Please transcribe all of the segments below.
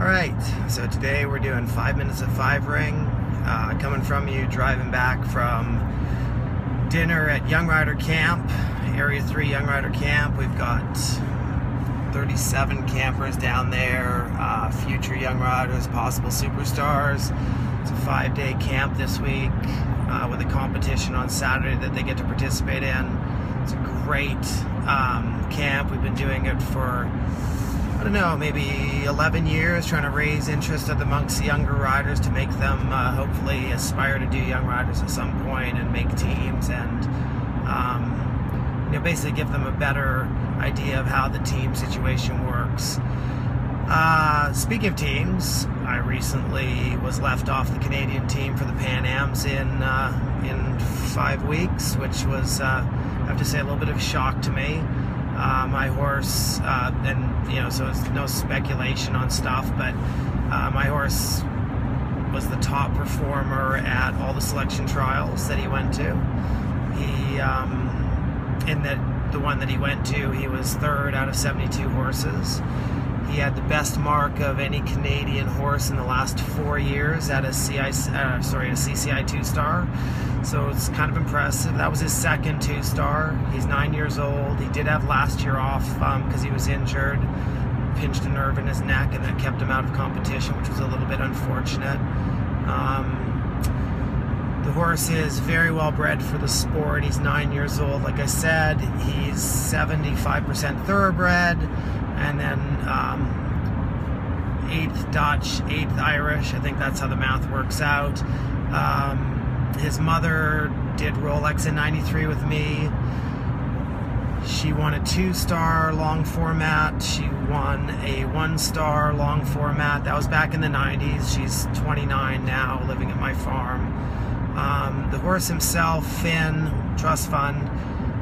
Alright, so today we're doing 5 minutes of 5 ring. Coming from you, driving back from dinner at Young Rider Camp, Area 3 Young Rider Camp. We've got 37 campers down there, future Young Riders, possible superstars. It's a 5-day camp this week with a competition on Saturday that they get to participate in. It's a great camp. We've been doing it for, I don't know, maybe 11 years, trying to raise interest amongst younger riders to make them hopefully aspire to do Young Riders at some point and make teams and basically give them a better idea of how the team situation works. Speaking of teams, I recently was left off the Canadian team for the Pan Ams in 5 weeks, which was, I have to say, a little bit of a shock to me. My horse, so it's no speculation on stuff, but my horse was the top performer at all the selection trials that he went to. He, the one that he went to, he was 3rd out of 72 horses. He had the best mark of any Canadian horse in the last 4 years at a CCI 2-star. So it's kind of impressive. That was his second 2-star. He's 9 years old. He did have last year off because he was injured, pinched a nerve in his neck, and that kept him out of competition, which was a little bit unfortunate. The horse is very well bred for the sport. He's 9 years old. Like I said, he's 75% thoroughbred, and then 8th Dutch, 8th Irish. I think that's how the math works out. His mother did Rolex in '93 with me. She won a 2-star long format. She won a 1-star long format. That was back in the 90s. She's 29 now, living at my farm. The horse himself, Finn, Trust Fund,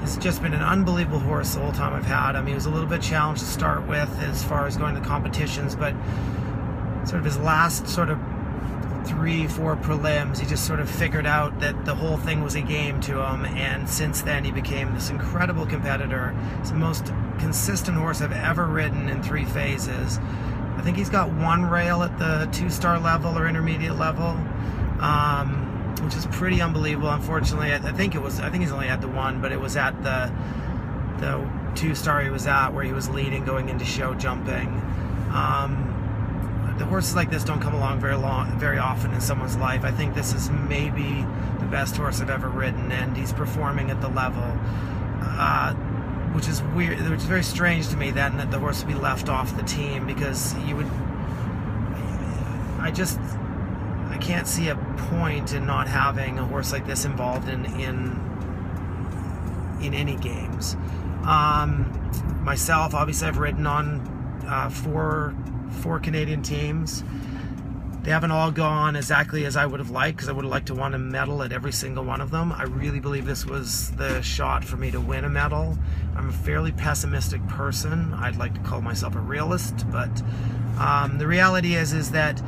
has just been an unbelievable horse the whole time I've had him. He was a little bit challenged to start with as far as going to competitions, but sort of his last 3-4 prelims, he just sort of figured out that the whole thing was a game to him, and since then he became this incredible competitor. He's the most consistent horse I've ever ridden in 3 phases. I think he's got 1 rail at the 2-star level or intermediate level, which is pretty unbelievable. Unfortunately, I think he's only at the 1, but it was at the 2-star he was at where he was leading going into show jumping. The horses like this don't come along very often in someone's life. I think this is maybe the best horse I've ever ridden, and he's performing at the level, which is weird. Which is very strange to me then that the horse would be left off the team, because you would. I can't see a point in not having a horse like this involved in any games. Myself, obviously, I've ridden on 4 Canadian teams. They haven't all gone exactly as I would have liked, because I would have liked to won a medal at every single one of them. I really believe this was the shot for me to win a medal. I'm a fairly pessimistic person. I'd like to call myself a realist, but the reality is that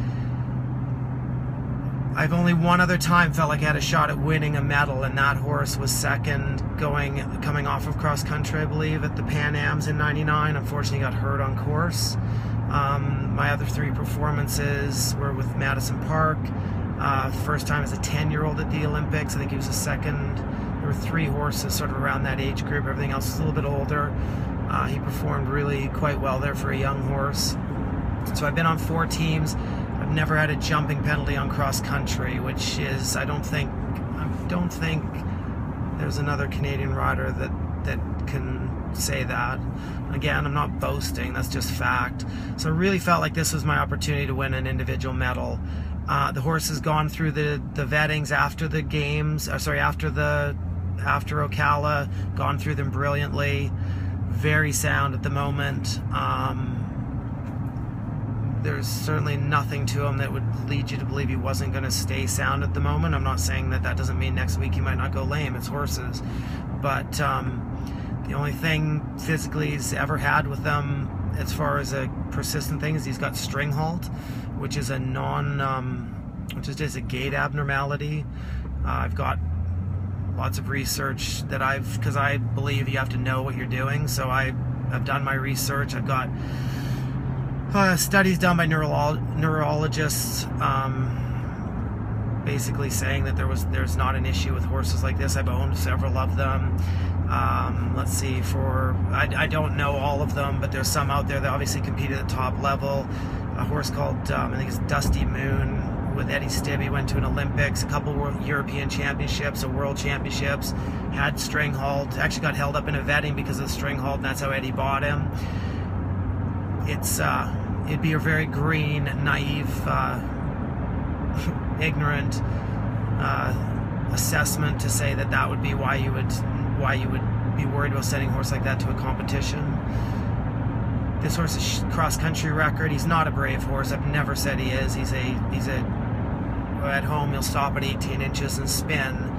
I've only one other time felt like I had a shot at winning a medal, and that horse was second coming off of cross country, I believe, at the Pan Ams in '99. Unfortunately, got hurt on course. My other 3 performances were with Madison Park. First time as a 10-year-old at the Olympics. I think he was the second. There were 3 horses sort of around that age group. Everything else was a little bit older. He performed really quite well there for a young horse. So I've been on 4 teams. I've never had a jumping penalty on cross country, which is, I don't think there's another Canadian rider that can say that. Again, I'm not boasting, that's just fact. So I really felt like this was my opportunity to win an individual medal. The horse has gone through the vettings after the games, after Ocala, gone through them brilliantly, very sound at the moment. There's certainly nothing to him that would lead you to believe he wasn't going to stay sound at the moment. I'm not saying that doesn't mean next week he might not go lame. It's horses. But the only thing physically he's ever had with them, as far as a persistent thing, is he's got string halt, which is a which is just a gait abnormality. I've got lots of research that because I believe you have to know what you're doing. So I've done my research. I've got studies done by neurologists, basically saying that there's not an issue with horses like this. I've owned several of them. Let's see, I don't know all of them, but there's some out there that obviously compete at the top level. A horse called, I think it's Dusty Moon, with Eddie Stibbe, went to an Olympics, a couple European championships, a world championships, had string hauled, actually got held up in a vetting because of the string hauled, and that's how Eddie bought him. It'd be a very green, naive, ignorant assessment to say that that would be why you would be worried about sending a horse like that to a competition. This horse is cross-country record. He's not a brave horse. I've never said he is. He's at home he'll stop at 18 inches and spin,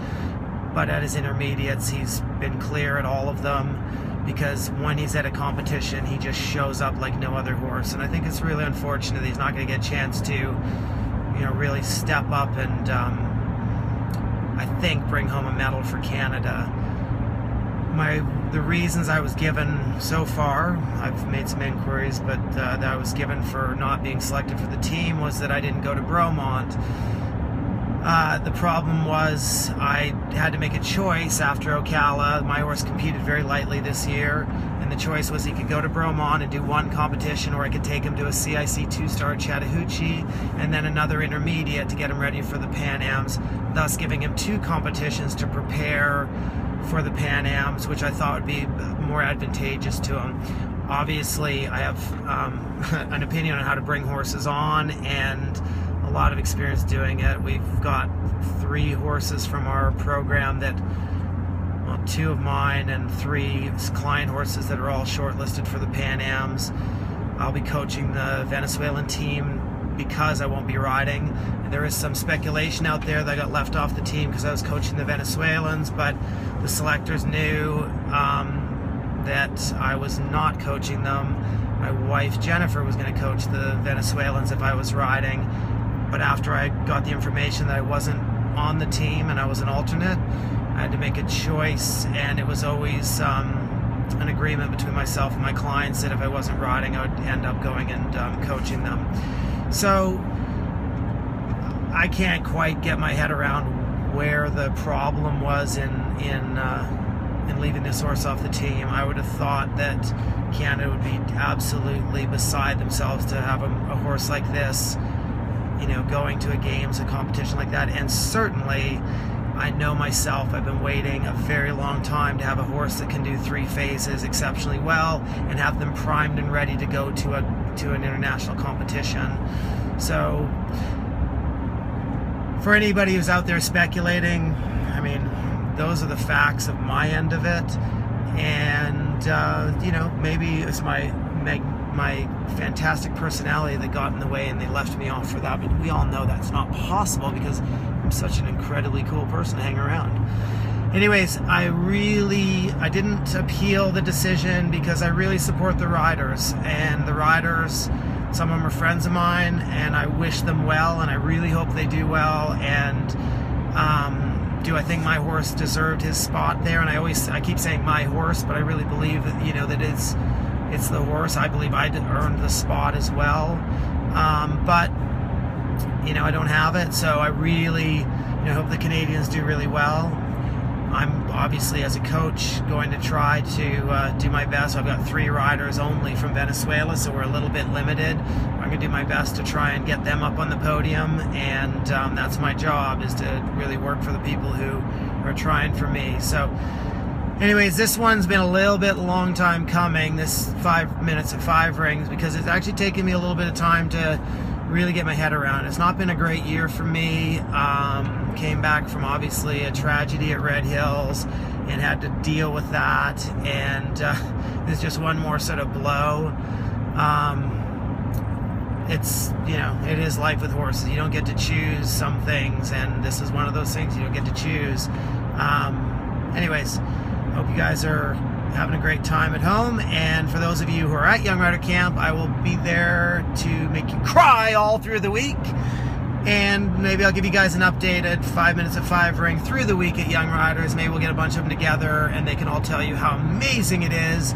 but at his intermediates he's been clear at all of them, because when he's at a competition he just shows up like no other horse, and I think it's really unfortunate that he's not going to get a chance to, you know, really step up and I think bring home a medal for Canada. The reasons I was given so far, I've made some inquiries, but that I was given for not being selected for the team was that I didn't go to Bromont. The problem was I had to make a choice after Ocala. My horse competed very lightly this year, and the choice was he could go to Bromont and do one competition, or I could take him to a CIC 2-star Chattahoochee and then another intermediate to get him ready for the Pan Ams, thus giving him 2 competitions to prepare for the Pan Ams, which I thought would be more advantageous to him. Obviously, I have an opinion on how to bring horses on, and a lot of experience doing it. We've got 3 horses from our program that, well, 2 of mine and 3 client horses that are all shortlisted for the Pan Ams. I'll be coaching the Venezuelan team because I won't be riding. And there is some speculation out there that I got left off the team because I was coaching the Venezuelans, but the selectors knew that I was not coaching them. My wife Jennifer was going to coach the Venezuelans if I was riding, but after I got the information that I wasn't on the team and I was an alternate, I had to make a choice, and it was always an agreement between myself and my clients that if I wasn't riding, I would end up going and coaching them. So I can't quite get my head around where the problem was in leaving this horse off the team. I would have thought that Canada would be absolutely beside themselves to have a horse like this, you know, going to a games, a competition like that. And certainly, I know myself, I've been waiting a very long time to have a horse that can do 3 phases exceptionally well and have them primed and ready to go to an international competition. So for anybody who's out there speculating, I mean, those are the facts of my end of it. And you know, maybe it's my fantastic personality that got in the way and they left me off for that, but we all know that's not possible because I'm such an incredibly cool person to hang around. Anyways, I didn't appeal the decision because I really support the riders, and the riders, some of them are friends of mine, and I wish them well, and I really hope they do well. And do I think my horse deserved his spot there? And I keep saying my horse, but I really believe that, you know, that it's the horse. I believe I earned the spot as well, but you know, I don't have it, so I really, you know, hope the Canadians do really well. I'm obviously, as a coach, going to try to do my best. I've got 3 riders only from Venezuela, so we're a little bit limited. I'm going to do my best to try and get them up on the podium, and that's my job, is to really work for the people who are trying for me. So anyways, this one's been a little bit long time coming, this 5 minutes of 5 rings, because it's actually taken me a little bit of time to really get my head around. It's not been a great year for me. Came back from obviously a tragedy at Red Hills and had to deal with that, and it's just one more sort of blow. It's, you know, it is life with horses. You don't get to choose some things, and this is one of those things you don't get to choose. Anyways, hope you guys are having a great time at home, and for those of you who are at Young Rider Camp, I will be there to make you cry all through the week, and maybe I'll give you guys an updated 5 minutes of 5 ring through the week at Young Riders. Maybe we'll get a bunch of them together and they can all tell you how amazing it is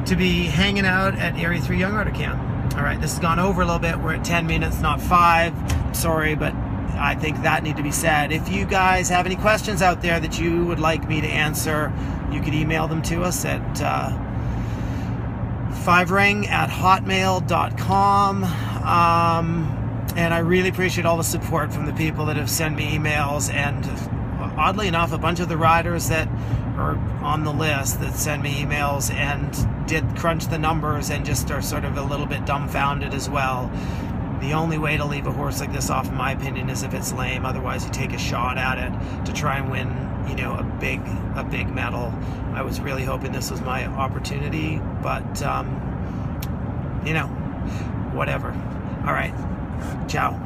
to be hanging out at Area 3 Young Rider Camp. All right, this has gone over a little bit. We're at 10 minutes, not 5. Sorry, but I think that need to be said. If you guys have any questions out there that you would like me to answer, you could email them to us at 5ring@hotmail.com. And I really appreciate all the support from the people that have sent me emails, and oddly enough, a bunch of the riders that are on the list that send me emails and did crunch the numbers and just are sort of a little bit dumbfounded as well. The only way to leave a horse like this off, in my opinion, is if it's lame. Otherwise, you take a shot at it to try and win, you know, a big medal. I was really hoping this was my opportunity, but you know, whatever. All right, ciao.